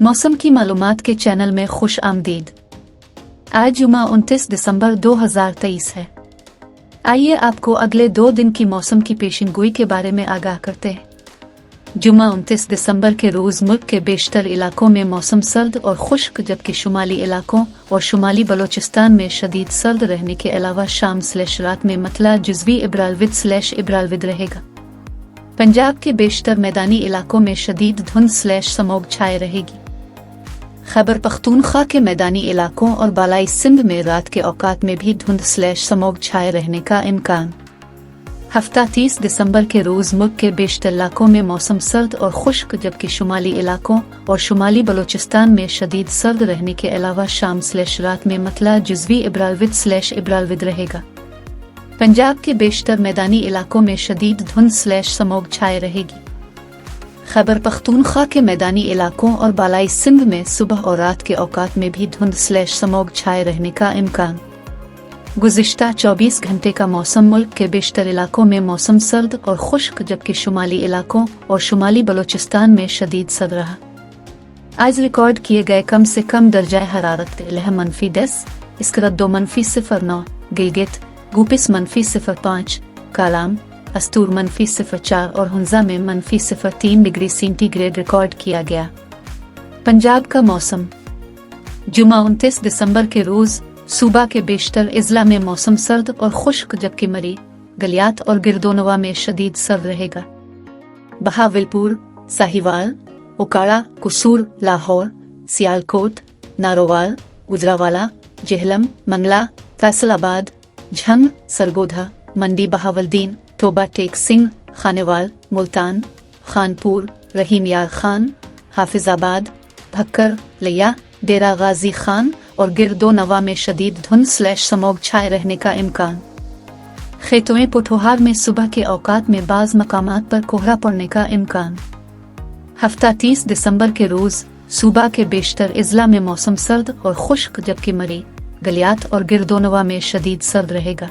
मौसम की मालूमात के चैनल में खुश आमदीद। आज जुमा 29 दिसंबर 2023 है। आइए आपको अगले 2 दिन की मौसम की पेशिनगोई के बारे में आगाह करते हैं। जुमा 29 दिसंबर के रोज़ मुल्क के बेशतर इलाकों में मौसम सर्द और खुश्क, जबकि शुमाली इलाकों और शुमाली बलोचिस्तान में शदीद सर्द रहने के अलावा शाम/रात में मतला जुज़वी इब्रालविद रहेगा। पंजाब के बेशतर मैदानी इलाकों में शदीद धुंध/स्मॉग छाए रहेगी। खैबर पख्तूनख्वा के मैदानी इलाकों और बालाई सिंध में रात के औकात में भी धुंध/स्मॉग छाए रहने का इम्कान। हफ्ता 30 दिसंबर के रोज़ मुल्क के बेशतर इलाकों में मौसम सर्द और खुश्क, जबकि शुमाली इलाकों और शुमाली बलोचिस्तान में शदीद सर्द रहने के अलावा शाम/रात में मतला जुज़वी इब्रालविद रहेगा। पंजाब के बेशतर मैदानी इलाकों में शदीद धुंध/स्मॉग छाए रहेगी। खैबर पख्तूनख्वा के मैदानी इलाकों और बालाई सिंध में सुबह और रात के औकात में भी धुंध/स्मॉग छाए रहने का इम्कान। गुज़िश्ता 24 घंटे का मौसम मुल्क के बेशतर इलाकों में मौसम सर्द और खुश्क, जबकि शुमाली इलाकों और शुमाली बलोचिस्तान में शदीद सर्द रहा। आज रिकॉर्ड किए गए कम से कम दर्जा हरारत लह -10, इसकरद्दो -0.9, गिलगित गुपिस -0.5, कालाम अस्तूर -0.4 और हुंजा में -0.3 डिग्री सेंटीग्रेड रिकॉर्ड किया गया। पंजाब का मौसम। जुमा 29 दिसंबर के रोज़ सूबा के बेशतर इज़ला में मौसम सर्द और खुश्क, जबकि मरी, गलियात और गिरदोनवा में शदीद सर्द रहेगा। बहावलपुर, साहिवाल, उकाड़ा, कुसूर, लाहौर, सियालकोट, नारोवाल, गुजरावाला, जेहलम, मंगला, फैसलाबाद, झंग, सरगोधा, मंडी बहावलदीन, टोबा टेक सिंह, खानेवाल, मुल्तान, खानपुर, रहीम यार खान, हाफिजाबाद, भक्कर, लिया, डेरा गाजी खान और गिरदो नवा में शदीद धुंध/स्मॉग छाए रहने का इम्कान। खेतों पोठोहार में सुबह के औकात में बाज़ मकामात पर कोहरा पड़ने का इम्कान। हफ्ता 30 दिसंबर के रोज़ सूबा के बेशतर इज़ला में मौसम सर्द और खुश्क, जबकि मरी, गलियात और गिरदोनवा में शदीद सर्द रहेगा।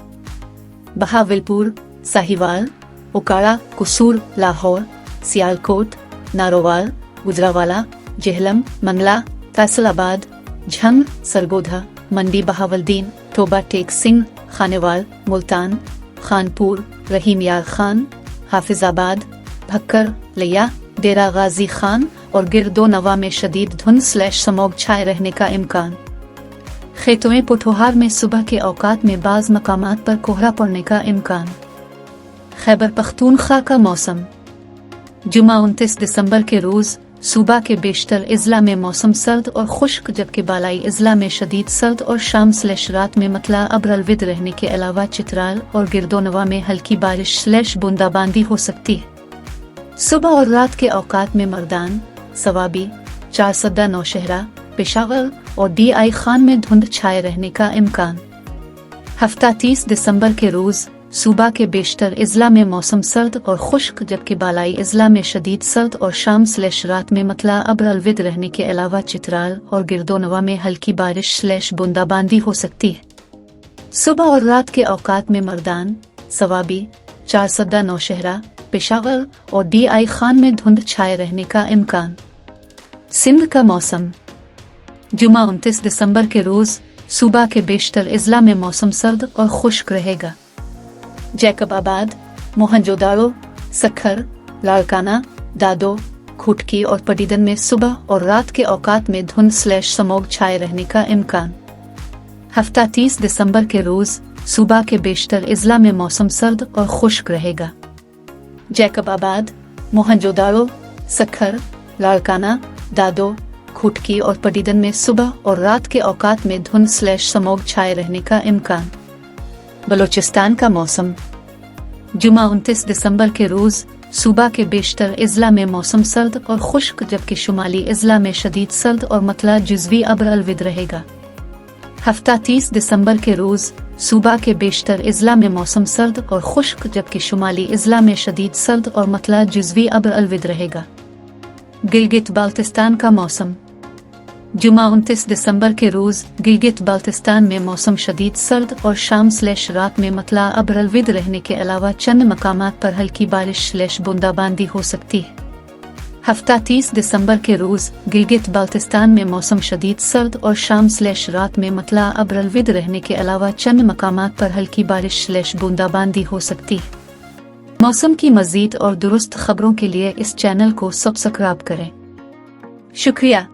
बहावलपुर, साहिवाल, उकाड़ा, कुसूर, लाहौर, सियालकोट, नारोवाल, गुजरावाला, जेहलम, मंगला, फैसलाबाद, झंग, सरगोधा, मंडी बहावलदीन, टोबा टेक सिंह, खानेवाल, मुल्तान, खानपुर, रहीम यार खान, हाफिजाबाद, भक्कर, लिया, डेरा गाजी खान और गिरदो नवा में शदीद धुंध/स्मॉग छाए रहने का इम्कान। खेतों पोठोहार में सुबह के औकात में बाज़ मकामात पर कोहरा पड़ने का इम्कान। खैबर पख्तूनख्वा का मौसम। जुमा 29 दिसंबर के रोज़ सूबा के बेशतर इज़ला में मौसम सर्द और खुश्क, जबकि बालाई इज़ला में शदीद सर्द और शाम/रात में मतला अब्रलविद रहने के अलावा चित्राल और गिरदोनवा में हल्की बारिश/बूंदाबांदी हो सकती है। सुबह और रात के औकात में मर्दान, सवाबी, चारसद्दा, नौशहरा, पेशावर और DI खान में धुंध छाए रहने का इम्कान। हफ्ता 30 दिसंबर के रोज़ सूबा के बेशतर इज़ला में मौसम सर्द और खुश्क, जबकि बालाई इज़ला में शदीद सर्द और शाम/रात में मतला अब्रलविद रहने के अलावा चित्राल और गिरदोनवा में हल्की बारिश/बूंदाबांदी हो सकती है। सुबह और रात के औकात में मर्दान, सवाबी, चारसद्दा, नौशहरा, पेशावर और DI खान में धुंध छाए रहने का इम्कान। सिंध का मौसम। जुमा 29 दिसंबर के रोज़ सूबा के बेशतर इज़ला में मौसम सर्द और खुश्क रहेगा। जैकबाबाद, मोहनजोदाड़ो, सखर, लाड़काना, दादो, खुटकी और पटीदन में सुबह और रात के औकात में धुंध/स्मॉग छाए रहने का इम्कान। हफ्ता 30 दिसंबर के रोज़ सूबा के बेशतर इज़ला में मौसम सर्द और खुश्क रहेगा। जैकबाबाद, मोहनजोदाड़ो, सखर, लाड़काना, दादो, खुटकी और पटीदन में सुबह और रात के औकात में धुंध/स्मॉग छाए रहने का इम्कान। बलोचिस्तान का मौसम। जुमा 29 दिसंबर के रोज़ सूबा के बेशतर इज़ला में मौसम सर्द और खुश्क, जबकि शुमाली इज़ला में शदीद सर्द और मतला जुज़वी अब्रलविद रहेगा। हफ्ता 30 दिसंबर के रोज़ सूबा के बेशतर इज़ला में मौसम सर्द और खुश्क, जबकि शुमाली इज़ला में शदीद सर्द और मतला जुज़वी अब्रलविद रहेगा। गिलगित बाल्तिस्तान का मौसम। जुमा 29 दिसंबर के रोज़ गिलगित बाल्तिस्तान में मौसम शदीद सर्द और शाम/रात में मतला अब्रलविद रहने के अलावा चंद मकामात पर हल्की बारिश/बूंदाबांदी हो सकती है। हफ्ता 30 दिसंबर के रोज गिलगित बाल्टिस्तान में मौसम शदीद सर्द और शाम/रात में मतला अब्रलविद रहने के अलावा चंद मकामात पर हल्की बारिश/बूंदाबांदी हो सकती है। मौसम की मजीद और दुरुस्त खबरों के लिए इस चैनल को सब्सक्राइब करें। शुक्रिया।